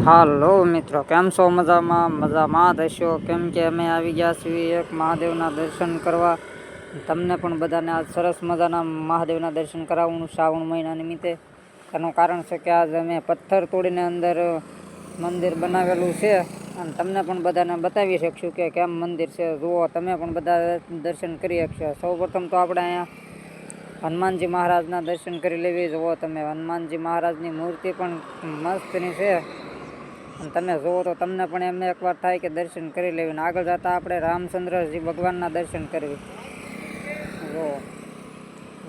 હાલો મિત્રો, કેમ છો? મજામાં થશો? કેમ કે અમે આવી ગયા છીએ એક મહાદેવના દર્શન કરવા. તમને પણ બધાને આજ સરસ મજાના મહાદેવના દર્શન કરાવવાનું શ્રાવણ મહિના નિમિત્તે. એનું કારણ છે કે આજ અમે પથ્થર તોડીને અંદર મંદિર બનાવેલું છે અને તમને પણ બધાને બતાવી શકશું કે કેમ મંદિર છે. જુઓ, તમે પણ બધા દર્શન કરી શકશો. સૌ પ્રથમ તો આપણે અહીંયા હનુમાનજી મહારાજના દર્શન કરી લેવી. જુઓ તમે, હનુમાનજી મહારાજની મૂર્તિ પણ મસ્તની છે અને તમે જુઓ તો તમને પણ એમને એકવાર થાય કે દર્શન કરી લેવી. આગળ જતા આપણે રામચંદ્રજી ભગવાનના દર્શન કરવી. જો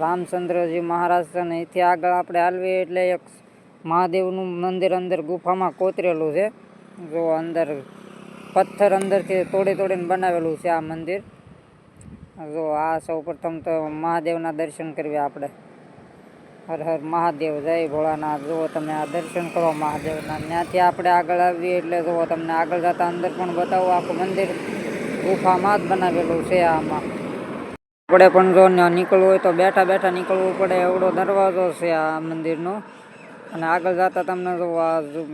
રામચંદ્રજી મહારાજ છે ને, એથી આગળ આપણે હાલવી એટલે એક મહાદેવનું મંદિર અંદર ગુફામાં કોતરેલું છે. જો અંદર પથ્થર અંદરથી તોડીને બનાવેલું છે આ મંદિર. જો આ સૌ પ્રથમ તો મહાદેવના દર્શન કરવી આપણે. હર હર મહાદેવ, જય ભોળાનાથ. જુઓ તમે, આ દર્શન કરો મહાદેવના. ત્યાંથી આપણે આગળ આવીએ એટલે જુઓ તમને આગળ જતા અંદર પણ બતાવો. આખું મંદિર ગુફામાં જ બનાવેલું છે. આમાં આપણે પણ જો નીકળવું હોય તો બેઠા નીકળવું પડે એવડો દરવાજો છે આ મંદિરનો. અને આગળ જતા તમને જો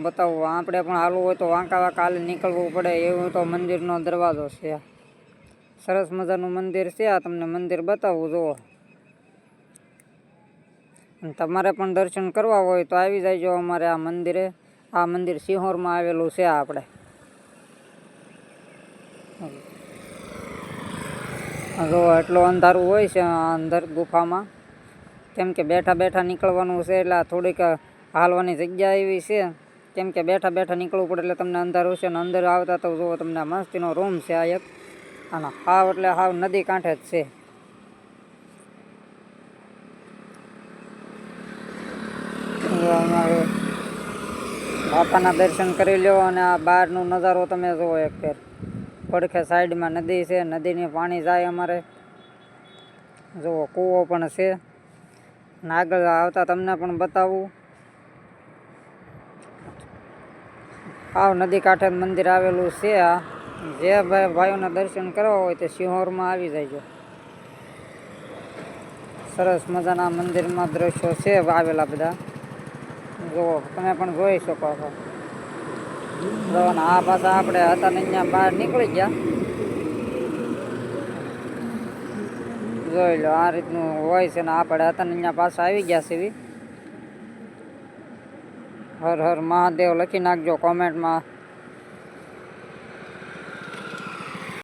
બતાવું, આપણે પણ હાલવું હોય તો વાંકા હાલી નીકળવું પડે એવું તો મંદિરનો દરવાજો છે. સરસ મજાનું મંદિર છે. આ તમને મંદિર બતાવું. જુઓ, તમારે પણ દર્શન કરવા હોય તો આવી જાયજો અમારે આ મંદિરે. આ મંદિર સિંહોરમાં આવેલું છે. આપણે જો એટલું અંધારું હોય છે અંદર ગુફામાં, કેમ કે બેઠા નીકળવાનું છે એટલે થોડીક હાલવાની જગ્યા એવી છે. કેમ કે બેઠા નીકળવું પડે એટલે તમને અંધારું છે. અને અંદર આવતા તો જુઓ તમને મસ્તીનો રૂમ છે આ એક. અને હાવ એટલે હાવ નદી કાંઠે જ છે. બાપાના દર્શન કરી લ્યો અને આ બહારનો નજારો તમે જુઓ એક ફેર. પડખે સાઈડમાં નદી છે, નદીની પાણી જાય અમારે. જુઓ, કૂવો પણ છે. અને આગળ આવતા તમને પણ બતાવું. આવ નદી કાંઠે મંદિર આવેલું છે આ. જે ભાઈઓના દર્શન કરવા હોય તે સિંહોરમાં આવી જાય. સરસ મજાના મંદિરમાં દ્રશ્યો છે આવેલા બધા. જુઓ, તમે પણ જોઈ શકો છો. આ પાછા આપણે હતા ને ત્યાં બહાર નીકળી ગયા. જોઈ લો, આ રીતનું હોય છે ને આપણે હતા ને ત્યાં પાછા આવી ગયા છે. હર હર મહાદેવ લખી નાખજો કોમેન્ટમાં.